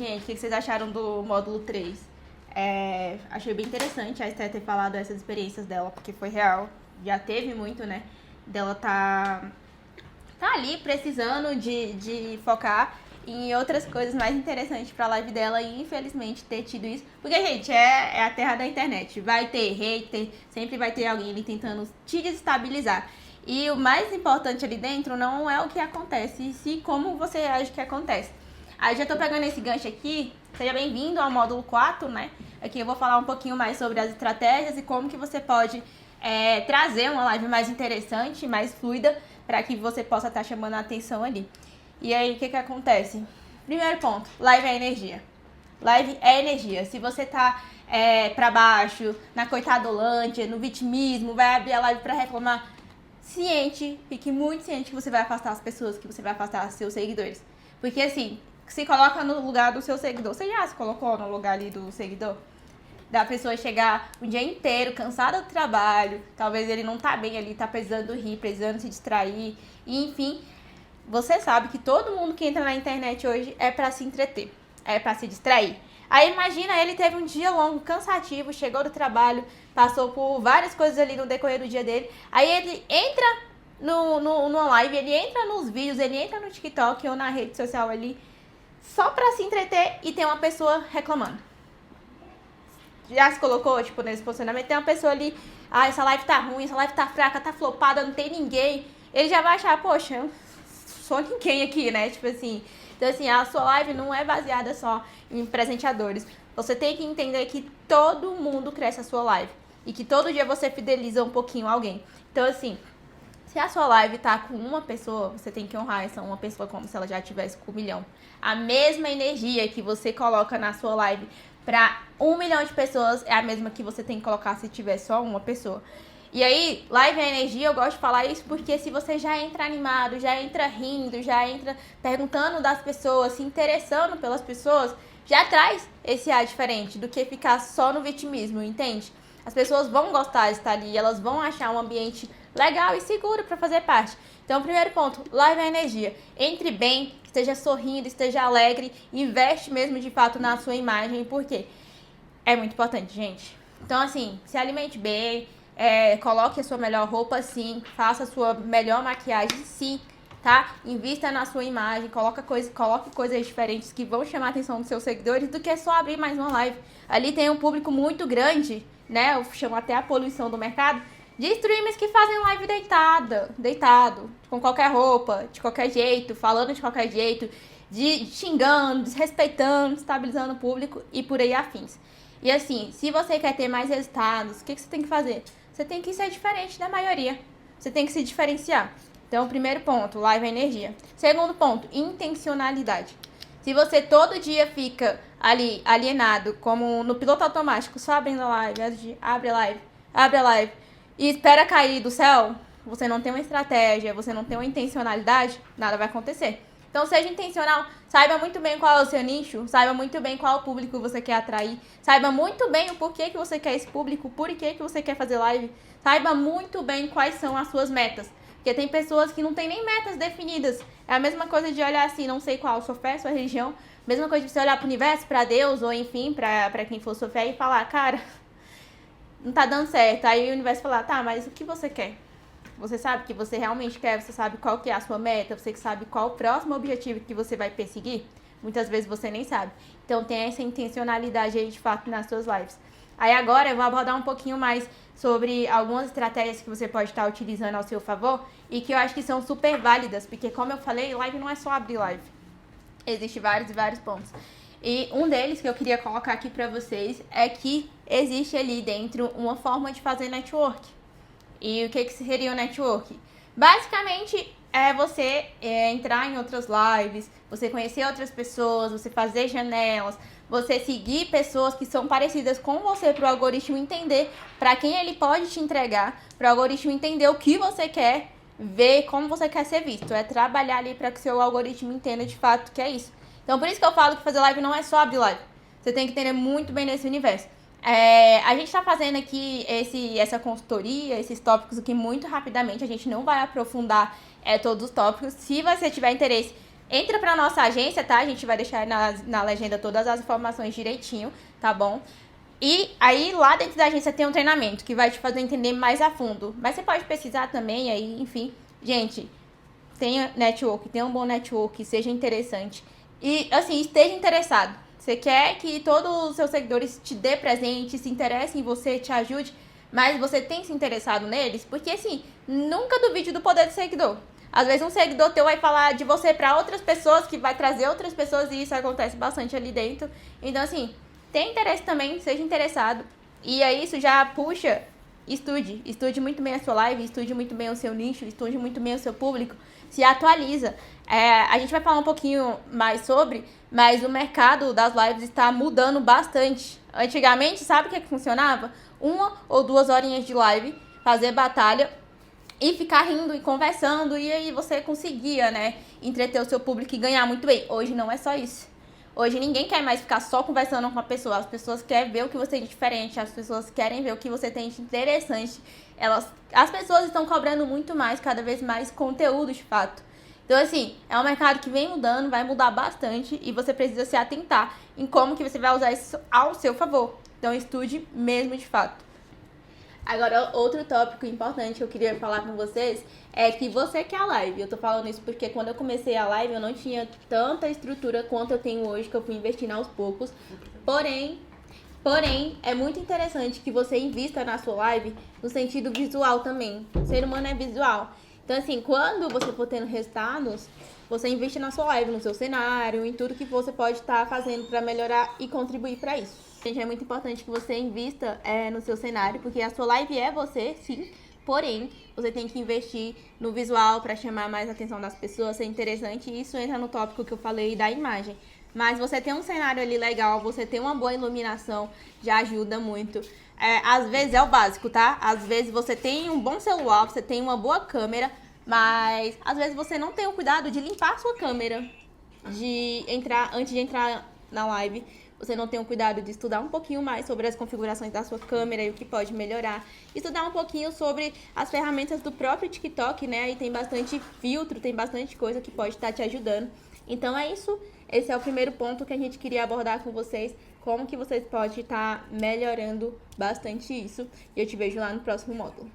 Gente, o que vocês acharam do módulo 3? Achei bem interessante a Esté ter falado essas experiências dela, porque foi real. Já teve muito, né? Dela tá ali precisando de focar em outras coisas mais interessantes pra live dela e infelizmente ter tido isso. Porque, gente, é a terra da internet. Vai ter hater, sempre vai ter alguém ali tentando te desestabilizar. E o mais importante ali dentro não é o que acontece, e sim como você acha que acontece. Aí já tô pegando esse gancho aqui. Seja bem-vindo ao módulo 4, né? Aqui eu vou falar um pouquinho mais sobre as estratégias e como que você pode trazer uma live mais interessante, mais fluida, para que você possa estar chamando a atenção ali. E aí, o que acontece? Primeiro ponto, live é energia. Live é energia. Se você tá pra baixo, na coitadolândia, no vitimismo, vai abrir a live pra reclamar, fique muito ciente que você vai afastar as pessoas, que você vai afastar seus seguidores. Porque assim, se coloca no lugar do seu seguidor. Você já se colocou no lugar ali do seguidor? Da pessoa chegar um dia inteiro, cansada do trabalho, talvez ele não tá bem ali, tá precisando rir, precisando se distrair, e enfim, você sabe que todo mundo que entra na internet hoje é pra se entreter, é pra se distrair. Aí imagina, ele teve um dia longo, cansativo, chegou do trabalho, passou por várias coisas ali no decorrer do dia dele, aí ele entra no live, ele entra nos vídeos, ele entra no TikTok ou na rede social ali, só pra se entreter e tem uma pessoa reclamando. Já se colocou, tipo, nesse posicionamento, tem uma pessoa ali, essa live tá ruim, essa live tá fraca, tá flopada, não tem ninguém. Ele já vai achar, poxa, eu sou ninguém aqui, né? Tipo assim, então assim, a sua live não é baseada só em presenteadores. Você tem que entender que todo mundo cresce a sua live e que todo dia você fideliza um pouquinho alguém. Então assim, se a sua live tá com uma pessoa, você tem que honrar essa uma pessoa como se ela já tivesse com 1 milhão. A mesma energia que você coloca na sua live para 1 milhão de pessoas é a mesma que você tem que colocar se tiver só uma pessoa. E aí, live é energia, eu gosto de falar isso porque se você já entra animado, já entra rindo, já entra perguntando das pessoas, se interessando pelas pessoas, já traz esse ar diferente do que ficar só no vitimismo, entende? As pessoas vão gostar de estar ali, elas vão achar um ambiente legal e seguro para fazer parte. Então, primeiro ponto, live é energia. Entre bem, esteja sorrindo, esteja alegre, investe mesmo de fato na sua imagem, porque é muito importante, gente. Então, assim, se alimente bem, coloque a sua melhor roupa, sim, faça a sua melhor maquiagem, sim, tá? Invista na sua imagem, coloque coisas diferentes que vão chamar a atenção dos seus seguidores do que só abrir mais uma live. Ali tem um público muito grande, né? Eu chamo até a poluição do mercado, de streamers que fazem live deitado, com qualquer roupa, de qualquer jeito, falando de qualquer jeito, xingando, desrespeitando, estabilizando o público e por aí afins. E assim, se você quer ter mais resultados, o que você tem que fazer? Você tem que ser diferente da maioria. Você tem que se diferenciar. Então, primeiro ponto, live é energia. Segundo ponto, intencionalidade. Se você todo dia fica ali alienado, como no piloto automático, só abrindo a live, abre a live, e espera cair do céu, você não tem uma estratégia, você não tem uma intencionalidade, nada vai acontecer. Então seja intencional, saiba muito bem qual é o seu nicho, saiba muito bem qual público você quer atrair, saiba muito bem o porquê que você quer esse público, por que você quer fazer live, saiba muito bem quais são as suas metas. Porque tem pessoas que não tem nem metas definidas. É a mesma coisa de olhar assim, não sei qual sua fé, sua religião, mesma coisa de você olhar pro universo, pra Deus, ou enfim, pra quem for sua fé e falar, cara, não tá dando certo. Aí o universo fala, tá, mas o que você quer? Você sabe o que você realmente quer, você sabe qual que é a sua meta, você sabe qual o próximo objetivo que você vai perseguir? Muitas vezes você nem sabe. Então tem essa intencionalidade aí de fato nas suas lives. Aí agora eu vou abordar um pouquinho mais sobre algumas estratégias que você pode estar utilizando ao seu favor e que eu acho que são super válidas, porque como eu falei, live não é só abrir live. Existem vários e vários pontos. E um deles que eu queria colocar aqui pra vocês é que existe ali dentro uma forma de fazer network. E o que seria o network? Basicamente é você entrar em outras lives, você conhecer outras pessoas, você fazer janelas, você seguir pessoas que são parecidas com você para o algoritmo entender para quem ele pode te entregar, para o algoritmo entender o que você quer ver, como você quer ser visto. É trabalhar ali para que o seu algoritmo entenda de fato que é isso. Então por isso que eu falo que fazer live não é só abrir live. Você tem que entender muito bem nesse universo. A gente está fazendo aqui essa consultoria, esses tópicos aqui muito rapidamente. A gente não vai aprofundar todos os tópicos. Se você tiver interesse, Entra pra nossa agência, tá? A gente vai deixar na legenda todas as informações direitinho, tá bom? E aí, lá dentro da agência tem um treinamento que vai te fazer entender mais a fundo. Mas você pode pesquisar também, aí, enfim. Gente, tenha network, tenha um bom network, seja interessante. E, assim, esteja interessado. Você quer que todos os seus seguidores te dê presente, se interessem em você, te ajude, mas você tem se interessado neles? Porque, assim, nunca duvide do poder do seguidor. Às vezes um seguidor teu vai falar de você para outras pessoas, que vai trazer outras pessoas, e isso acontece bastante ali dentro. Então, assim, tem interesse também, seja interessado. E aí isso já puxa, estude. Estude muito bem a sua live, estude muito bem o seu nicho, estude muito bem o seu público. Se atualiza. A gente vai falar um pouquinho mais sobre, mas o mercado das lives está mudando bastante. Antigamente, sabe o que funcionava? 1 ou 2 horinhas de live, fazer batalha e ficar rindo e conversando, e aí você conseguia, né, entreter o seu público e ganhar muito bem. Hoje não é só isso. Hoje ninguém quer mais ficar só conversando com a pessoa. As pessoas querem ver o que você tem de diferente, as pessoas querem ver o que você tem de interessante. As pessoas estão cobrando muito mais, cada vez mais conteúdo de fato. Então, assim, é um mercado que vem mudando, vai mudar bastante, e você precisa se atentar em como que você vai usar isso ao seu favor. Então, estude mesmo de fato. Agora, outro tópico importante que eu queria falar com vocês é que você quer a live. Eu tô falando isso porque quando eu comecei a live eu não tinha tanta estrutura quanto eu tenho hoje, que eu fui investindo aos poucos. Porém, é muito interessante que você invista na sua live no sentido visual também. O ser humano é visual. Então, assim, quando você for tendo resultados, você investe na sua live, no seu cenário, em tudo que você pode estar fazendo para melhorar e contribuir para isso. Gente, é muito importante que você invista no seu cenário, porque a sua live é você, sim. Porém, você tem que investir no visual para chamar mais a atenção das pessoas, ser interessante. E isso entra no tópico que eu falei da imagem. Mas você ter um cenário ali legal, você ter uma boa iluminação, já ajuda muito. Às vezes é o básico, tá? Às vezes você tem um bom celular, você tem uma boa câmera, mas às vezes você não tem o cuidado de limpar a sua câmera antes de entrar na live. Você não tem o cuidado de estudar um pouquinho mais sobre as configurações da sua câmera e o que pode melhorar. Estudar um pouquinho sobre as ferramentas do próprio TikTok, né? Aí tem bastante filtro, tem bastante coisa que pode estar te ajudando. Então é isso. Esse é o primeiro ponto que a gente queria abordar com vocês. Como que vocês podem estar melhorando bastante isso. E eu te vejo lá no próximo módulo.